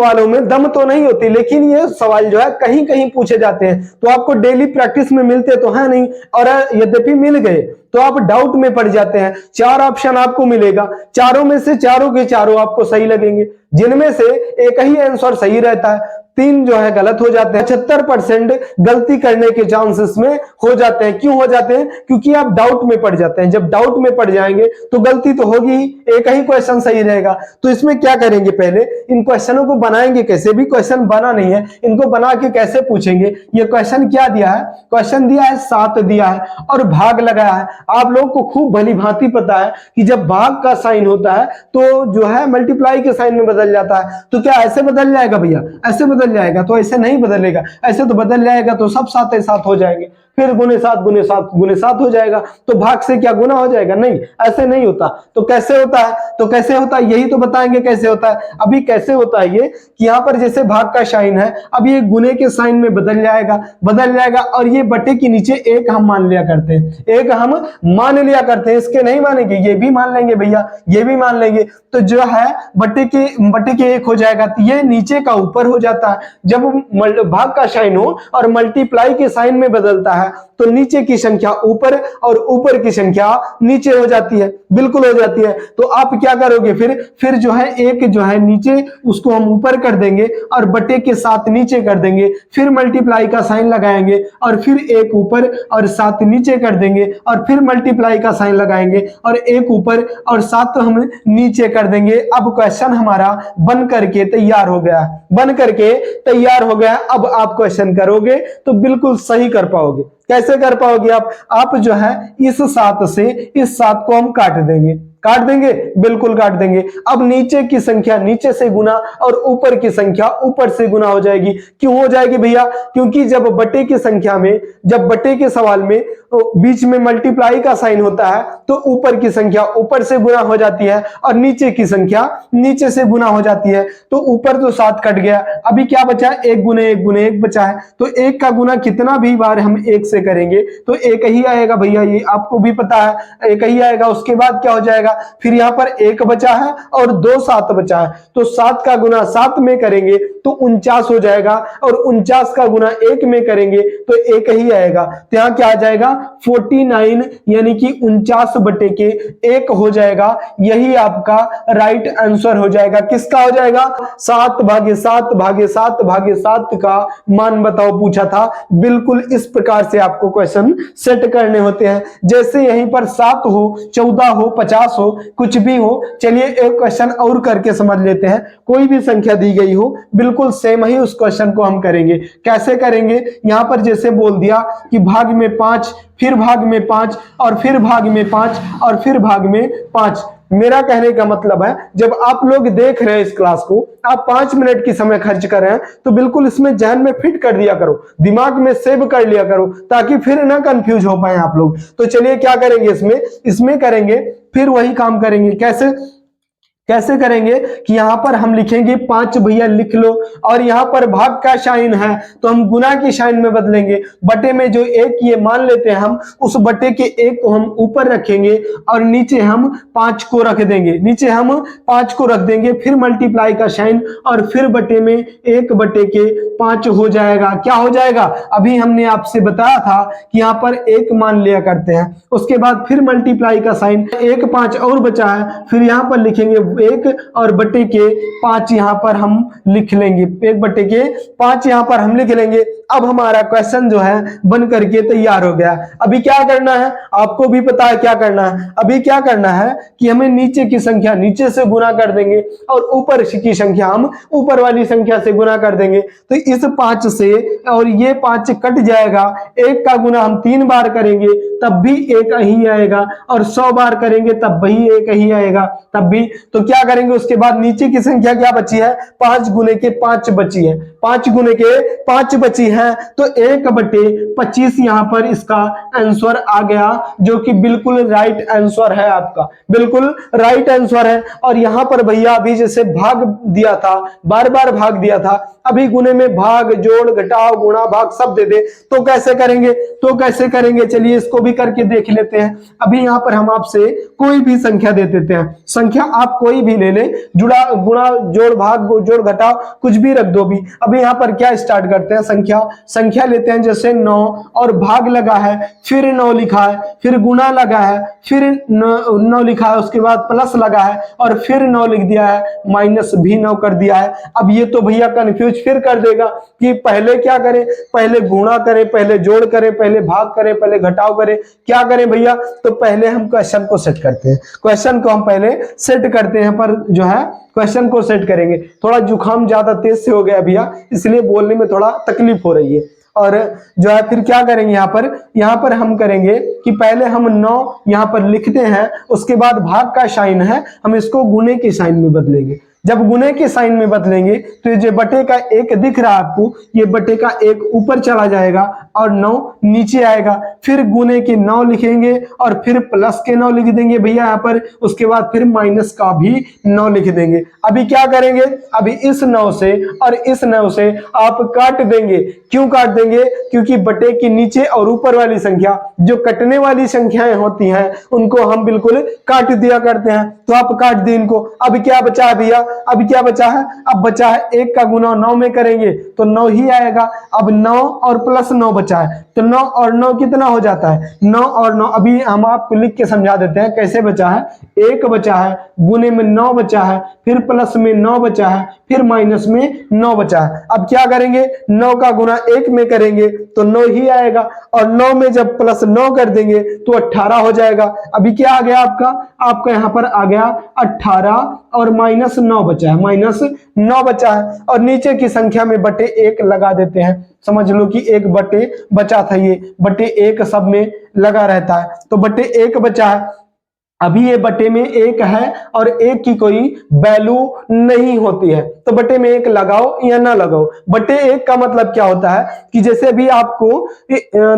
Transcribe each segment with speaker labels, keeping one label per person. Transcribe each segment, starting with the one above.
Speaker 1: सवालों में दम तो नहीं होती, लेकिन ये सवाल जो है कहीं कहीं पूछे जाते हैं, तो आपको डेली प्रैक्टिस में मिलते तो है नहीं, और यद्यपि मिल गए तो आप डाउट में पड़ जाते हैं। 4 ऑप्शन आपको मिलेगा, चारों में से चारों के चारों आपको सही लगेंगे, जिनमें से एक ही आंसर सही रहता है, 3 जो है गलत हो जाते हैं। 75% गलती करने के चांसेस में हो जाते हैं। क्यों हो जाते हैं? क्योंकि आप डाउट में पड़ जाते हैं। जब डाउट में पड़ जाएंगे तो गलती तो होगी ही, एक ही क्वेश्चन सही रहेगा। तो इसमें क्या करेंगे, पहले इन क्वेश्चनों को बनाएंगे कैसे, भी क्वेश्चन बना नहीं है, इनको बना के कैसे पूछेंगे। ये क्वेश्चन क्या दिया है, क्वेश्चन दिया है 7 दिया है और भाग लगाया है। आप लोगों को खूब भली भांति पता है कि जब भाग का साइन होता है तो जो है मल्टीप्लाई के साइन में बदल जाता है। तो क्या ऐसे बदल जाएगा भैया? ऐसे बदल जाएगा? तो ऐसे नहीं बदलेगा, ऐसे तो बदल जाएगा तो सब 7 साथ हो जाएंगे, फिर गुने 7 गुने 7 गुने 7 हो जाएगा। तो भाग से क्या गुना हो जाएगा? नहीं, ऐसे नहीं होता। तो कैसे होता है? तो कैसे होता है यही तो बताएंगे कैसे होता है। अभी कैसे होता है ये कि यहाँ पर जैसे भाग का साइन है, अब ये गुने के साइन में बदल जाएगा और ये बटे के नीचे एक हम मान लिया करते हैं, एक हम मान लिया करते हैं। इसके नहीं मानेंगे, ये भी मान लेंगे भैया, ये भी मान लेंगे। तो जो है बटे के 1 हो जाएगा, तो ये नीचे का ऊपर हो जाता है। जब भाग का साइन हो और मल्टीप्लाई के साइन में बदलता है तो नीचे की संख्या ऊपर और ऊपर की संख्या नीचे हो जाती है, बिल्कुल हो जाती है। तो आप क्या करोगे, फिर जो है एक जो है नीचे उसको हम ऊपर कर देंगे और बटे के 7 नीचे कर देंगे, फिर मल्टीप्लाई का साइन लगाएंगे और फिर 1 ऊपर और 7 नीचे कर देंगे और फिर मल्टीप्लाई का साइन लगाएंगे और 1 ऊपर और 7 हम नीचे कर देंगे। अब क्वेश्चन हमारा बन करके तैयार हो गया, बन करके तैयार हो गया। अब आप क्वेश्चन करोगे तो बिल्कुल सही कर पाओगे। कैसे कर पाओगे आप जो है इस 7 से इस 7 को हम काट देंगे, बिल्कुल काट देंगे। अब नीचे की संख्या नीचे से गुना और ऊपर की संख्या ऊपर से गुना हो जाएगी। क्यों हो जाएगी भैया? क्योंकि जब बटे की संख्या में, जब बटे के सवाल में बीच में मल्टीप्लाई का साइन होता है तो ऊपर की संख्या ऊपर से गुना हो जाती है और नीचे की संख्या नीचे से गुना हो जाती है। तो ऊपर तो 7 कट गया, अभी क्या बचा? 1 गुने 1 गुने 1 बचा है। तो 1 का गुना कितना भी बार हम 1 से करेंगे तो 1 ही आएगा भैया, ये आपको भी पता है, 1 ही आएगा। उसके बाद क्या हो जाएगा, फिर यहाँ पर 1 बचा है और 2 7 बचा है, तो 7 का गुना 7 में करेंगे तो 49 हो जाएगा और 49 का गुना 1 में करेंगे तो 1 ही आएगा। तो यहाँ क्या आ जाएगा? 49 यानी कि 49 बटे के 1 हो जाएगा। यही आपका राइट आंसर हो जाएगा। किसका हो जाएगा? 7 भागे 7 भागे 7 भागे 7 का मान बताओ पूछा था। बिल्कुल इस प्रकार से आपको क्वेश्चन सेट करने होते हैं। जैसे यहीं पर 7 हो, 14 हो, 50 हो, कुछ भी हो। चलिए एक क्वेश्चन और करके समझ लेते हैं। कोई भी संख्या दी गई हो, बिल्कुल सेम ही उस क्वेश्चन को हम करेंगे। कैसे करेंगे? यहां पर जैसे बोल दिया कि भाग में 5, फिर भाग में 5 और फिर भाग में 5 और फिर भाग में 5। मेरा कहने का मतलब है जब आप लोग देख रहे हैं इस क्लास को, आप 5 मिनट की समय खर्च कर रहे हैं तो बिल्कुल इसमें जहन में फिट कर दिया करो, दिमाग में सेव कर लिया करो, ताकि फिर ना कंफ्यूज हो पाए आप लोग। तो चलिए क्या करेंगे, इसमें करेंगे, फिर वही काम करेंगे। कैसे करेंगे कि यहां पर हम लिखेंगे 5 भैया लिख लो, और यहां पर भाग का साइन है तो हम गुना की साइन में बदलेंगे। बटे में जो 1 ये मान लेते हैं हम, उस बटे के 1 को हम ऊपर रखेंगे और नीचे हम 5 को रख देंगे, नीचे हम 5 को रख देंगे, फिर मल्टीप्लाई का साइन और फिर बटे में 1 बटे के 5 हो जाएगा। क्या हो जाएगा? अभी हमने आपसे बताया था कि यहाँ पर 1 मान लिया करते हैं, उसके बाद फिर मल्टीप्लाई का साइन, 1 5 और बचा है, फिर यहाँ पर लिखेंगे 1 और बटे के 5 यहां पर हम लिख लेंगे, 1 बटे के 5 यहां पर हम लिख लेंगे। अब हमारा क्वेश्चन जो है बन करके तैयार हो गया। अभी क्या करना है? आपको भी पता है क्या करना है। अभी क्या करना है कि हमें नीचे की संख्या नीचे से गुना कर देंगे और ऊपर की संख्या हम ऊपर वाली संख्या से गुना कर देंगे। तो इस 5 से और ये 5 कट जाएगा, 1 का गुना हम 3 बार करेंगे तब भी 1 ही आएगा, और 100 बार करेंगे तब भी 1 ही आएगा, तब भी। तो क्या करेंगे उसके बाद? नीचे की संख्या क्या बची है? 5 गुने के 5 बची है, 5 गुने के 5 बची है, तो 1 बटे 25 यहां पर इसका आंसर आ गया, जो कि बिल्कुल राइट आंसर है आपका, बिल्कुल राइट आंसर है। और यहां पर भैया अभी जैसे भाग दिया था, बार बार भाग दिया था, अभी गुने में भाग, जोड़, घटाव, गुणा, भाग सब दे दे तो कैसे करेंगे? चलिए इसको भी करके देख लेते हैं। अभी यहां पर हम आपसे कोई भी संख्या दे देते हैं। संख्या आप कोई कोई भी ले ले, जुड़ा गुणा जोड़ भाग जोड़ घटाओ कुछ भी रख दो भी। अभी यहाँ पर क्या स्टार्ट करते हैं, संख्या लेते हैं, जैसे 9 और भाग लगा है, फिर 9 लिखा है, फिर गुणा लगा है, फिर 9 लिखा है, उसके बाद प्लस लगा है और फिर 9 लिख दिया है, माइनस भी 9 कर दिया है। अब ये तो भैया कंफ्यूज फिर कर देगा कि पहले क्या करें, पहले गुणा करें, पहले जोड़ करें, पहले भाग करें, पहले घटाव करें, क्या करें भैया। तो पहले हम क्वेश्चन को सेट करते हैं, क्वेश्चन को हम पहले सेट करते हैं, पर जो है क्वेश्चन को सेट करेंगे। थोड़ा जुकाम ज्यादा तेज से हो गया भैया, इसलिए बोलने में थोड़ा तकलीफ हो रही है। और जो है फिर क्या करेंगे, यहाँ पर हम करेंगे कि पहले हम 9 यहाँ पर लिखते हैं, उसके बाद भाग का साइन है, हम इसको गुणे के साइन में बदलेंगे। जब गुणे के साइन में बदलेंगे तो ये बटे का 1 दिख रहा है आपको, ये बटे का 1 ऊपर चला जाएगा और 9 नीचे आएगा। फिर गुणे के 9 लिखेंगे और फिर प्लस के 9 लिख देंगे भैया यहाँ पर, उसके बाद फिर माइनस का भी 9 लिख देंगे। अभी क्या करेंगे, अभी इस 9 से और इस 9 से आप काट देंगे। क्यों काट देंगे, क्योंकि बटे के नीचे और ऊपर वाली संख्या, जो कटने वाली संख्याएं होती हैं, उनको हम बिल्कुल काट दिया करते हैं। तो आप काट दिए इनको। अब क्या बचा है भैया, अब क्या बचा है, अब बचा है 1 का गुना 9 में करेंगे तो 9 ही आएगा। अब 9 और प्लस 9 बचा है, तो 9 और 9 कितना हो जाता है, 9 और 9। अभी हम आपको लिख के समझा देते हैं कैसे बचा है। 1 बचा है, गुने में 9 बचा है, फिर प्लस में 9 बचा है, फिर माइनस में 9 बचा है। अब क्या करेंगे, 9 का गुना 1 में करेंगे तो 9 ही आएगा, और 9 में जब प्लस 9 कर देंगे तो 18 हो जाएगा। अभी क्या आ गया आपका यहाँ पर आ गया 18 और माइनस 9 बचा है, माइनस 9 बचा है। और नीचे की संख्या में बटे 1 लगा देते हैं, समझ लो कि 1 बटे बचा था, ये बटे 1 सब में लगा रहता है, तो बटे 1 बचा है। अभी ये बटे में 1 है और 1 की कोई वैल्यू नहीं होती है, तो बटे में 1 लगाओ या ना लगाओ। बटे 1 का मतलब क्या होता है कि जैसे अभी आपको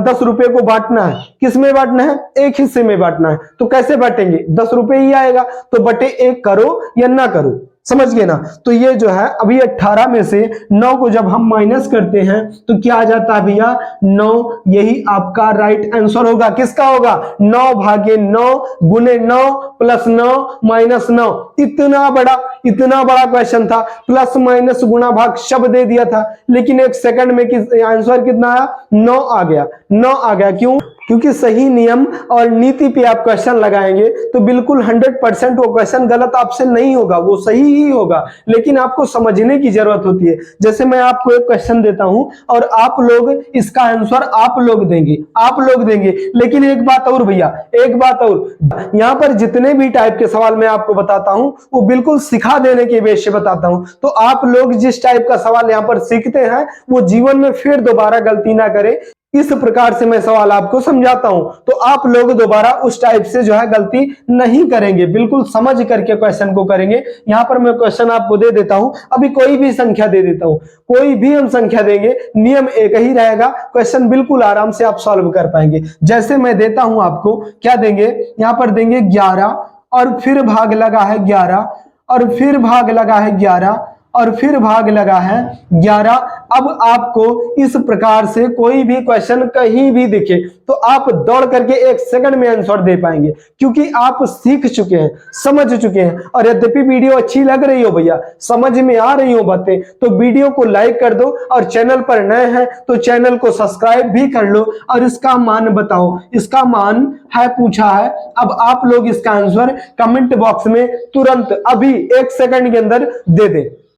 Speaker 1: 10 रुपए को बांटना है, किस में बांटना है, एक हिस्से में बांटना है, तो कैसे बांटेंगे, 10 रुपए ही आएगा, तो बटे 1 करो या ना करो, समझ गए ना। तो ये जो है अभी 18 में से 9 को जब हम माइनस करते हैं तो क्या आ जाता है भैया, 9। यही आपका राइट आंसर होगा। किसका होगा, 9 भागे 9 गुने 9 प्लस 9 माइनस 9। इतना बड़ा क्वेश्चन था, प्लस माइनस गुणा भाग शब्द दे दिया था, लेकिन 1 सेकंड में आंसर कितना आया, 9 आ गया। 9 आ गया क्यों, क्योंकि सही नियम और नीति पे आप क्वेश्चन लगाएंगे तो बिल्कुल 100% वो क्वेश्चन गलत आपसे नहीं होगा, वो सही ही होगा, लेकिन आपको समझने की जरूरत होती है। जैसे मैं आपको एक क्वेश्चन देता हूं और आप लोग इसका आंसर आप लोग देंगे, लेकिन एक बात और भैया, एक बात और, यहाँ पर जितने भी टाइप के सवाल मैं आपको बताता हूं वो बिल्कुल सिखा देने के बेस से बताता हूं। तो आप लोग जिस टाइप का सवाल यहाँ पर सीखते हैं वो जीवन में फिर दोबारा गलती ना करें, इस प्रकार से मैं सवाल आपको समझाता हूं, तो आप लोग दोबारा उस टाइप से जो है गलती नहीं करेंगे, बिल्कुल समझ करके क्वेश्चन को करेंगे। यहां पर मैं क्वेश्चन आपको दे देता हूं, अभी कोई भी संख्या दे देता हूं, कोई भी हम संख्या देंगे, नियम एक ही रहेगा, क्वेश्चन बिल्कुल आराम से आप सॉल्व कर पाएंगे। जैसे मैं देता हूं आपको, क्या देंगे, यहां पर देंगे 11 और फिर भाग लगा है 11 और फिर भाग लगा है 11 और फिर भाग लगा है 11। अब आपको इस प्रकार से कोई भी क्वेश्चन कहीं भी दिखे तो आप दौड़ करके 1 सेकंड में आंसर दे पाएंगे, क्योंकि आप सीख चुके हैं, समझ चुके हैं। और यद्यपि वीडियो अच्छी लग रही हो भैया, समझ में आ रही हो बातें, तो वीडियो को लाइक कर दो, और चैनल पर नए हैं तो चैनल को सब्सक्राइब भी कर लो। और इसका मान बताओ, इसका मान है पूछा है, अब आप लोग इसका आंसर कमेंट बॉक्स में तुरंत अभी 1 सेकंड के अंदर दे दें।